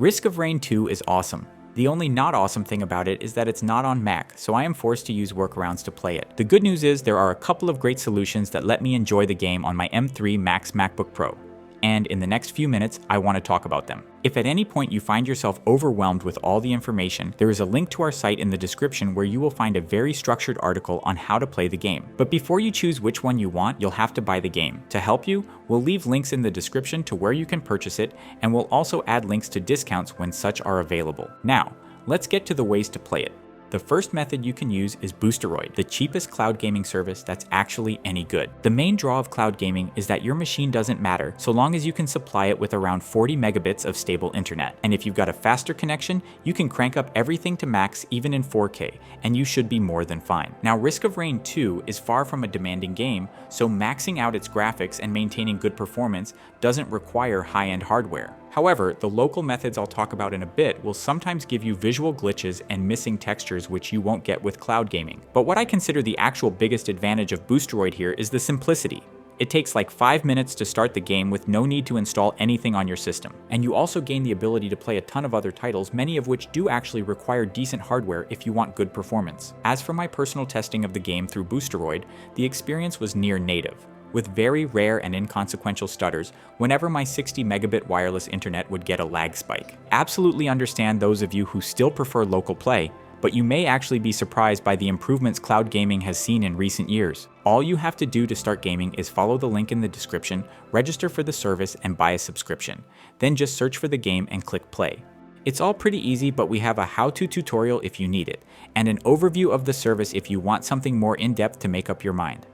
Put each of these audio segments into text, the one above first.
Risk of Rain 2 is awesome. The only not awesome thing about it is that it's not on Mac, so I am forced to use workarounds to play it. The good news is there are a couple of great solutions that let me enjoy the game on my M3 Max MacBook Pro. And in the next few minutes, I want to talk about them. If at any point you find yourself overwhelmed with all the information, there is a link to our site in the description where you will find a very structured article on how to play the game. But before you choose which one you want, you'll have to buy the game. To help you, we'll leave links in the description to where you can purchase it, and we'll also add links to discounts when such are available. Now, let's get to the ways to play it. The first method you can use is Boosteroid, the cheapest cloud gaming service that's actually any good. The main draw of cloud gaming is that your machine doesn't matter so long as you can supply it with around 40 megabits of stable internet. And if you've got a faster connection, you can crank up everything to max even in 4K, and you should be more than fine. Now, Risk of Rain 2 is far from a demanding game, so maxing out its graphics and maintaining good performance doesn't require high-end hardware. However, the local methods I'll talk about in a bit will sometimes give you visual glitches and missing textures which you won't get with cloud gaming. But what I consider the actual biggest advantage of Boosteroid here is the simplicity. It takes like 5 minutes to start the game with no need to install anything on your system. And you also gain the ability to play a ton of other titles, many of which do actually require decent hardware if you want good performance. As for my personal testing of the game through Boosteroid, the experience was near native, with very rare and inconsequential stutters whenever my 60 megabit wireless internet would get a lag spike. Absolutely understand those of you who still prefer local play, but you may actually be surprised by the improvements cloud gaming has seen in recent years. All you have to do to start gaming is follow the link in the description, register for the service, and buy a subscription. Then just search for the game and click play. It's all pretty easy, but we have a how-to tutorial if you need it, and an overview of the service if you want something more in-depth to make up your mind.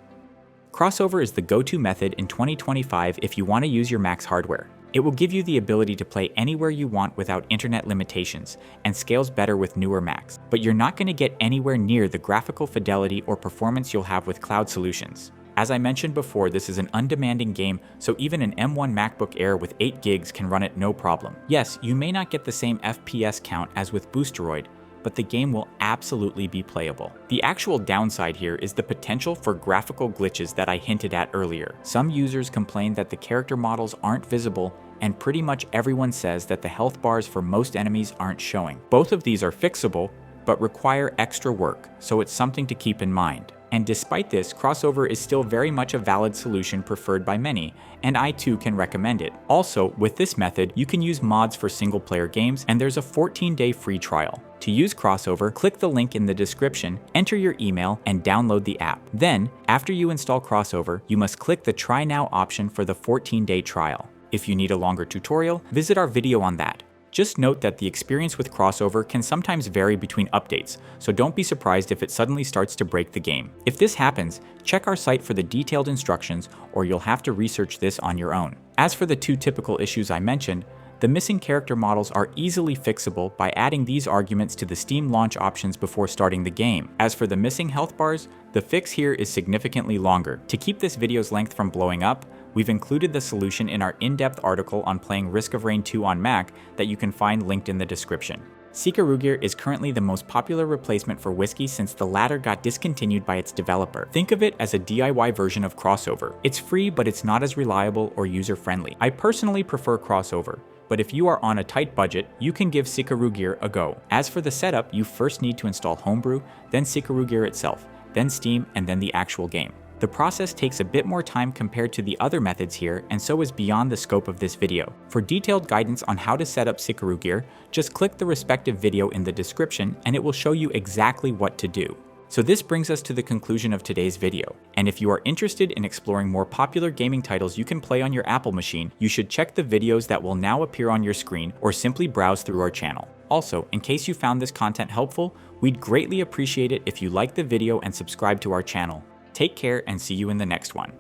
Crossover is the go-to method in 2025 if you want to use your Mac's hardware. It will give you the ability to play anywhere you want without internet limitations, and scales better with newer Macs. But you're not going to get anywhere near the graphical fidelity or performance you'll have with cloud solutions. As I mentioned before, this is an undemanding game, so even an M1 MacBook Air with 8 gigs can run it no problem. Yes, you may not get the same FPS count as with Boosteroid, but the game will absolutely be playable. The actual downside here is the potential for graphical glitches that I hinted at earlier. Some users complain that the character models aren't visible, and pretty much everyone says that the health bars for most enemies aren't showing. Both of these are fixable, but require extra work, so it's something to keep in mind. And despite this, Crossover is still very much a valid solution preferred by many, and I too can recommend it. Also, with this method, you can use mods for single-player games, and there's a 14-day free trial. To use Crossover, click the link in the description, enter your email, and download the app. Then, after you install Crossover, you must click the Try Now option for the 14-day trial. If you need a longer tutorial, visit our video on that. Just note that the experience with Crossover can sometimes vary between updates, so don't be surprised if it suddenly starts to break the game. If this happens, check our site for the detailed instructions, or you'll have to research this on your own. As for the two typical issues I mentioned, the missing character models are easily fixable by adding these arguments to the Steam launch options before starting the game. As for the missing health bars, the fix here is significantly longer. To keep this video's length from blowing up, we've included the solution in our in-depth article on playing Risk of Rain 2 on Mac that you can find linked in the description. Sikarugir is currently the most popular replacement for Whisky since the latter got discontinued by its developer. Think of it as a DIY version of Crossover. It's free, but it's not as reliable or user-friendly. I personally prefer Crossover, but if you are on a tight budget, you can give Sikarugir a go. As for the setup, you first need to install Homebrew, then Sikarugir itself, then Steam, and then the actual game. The process takes a bit more time compared to the other methods here, and so is beyond the scope of this video. For detailed guidance on how to set up Sikarugir, just click the respective video in the description and it will show you exactly what to do. So this brings us to the conclusion of today's video, and if you are interested in exploring more popular gaming titles you can play on your Apple machine, you should check the videos that will now appear on your screen or simply browse through our channel. Also, in case you found this content helpful, we'd greatly appreciate it if you liked the video and subscribe to our channel. Take care and see you in the next one.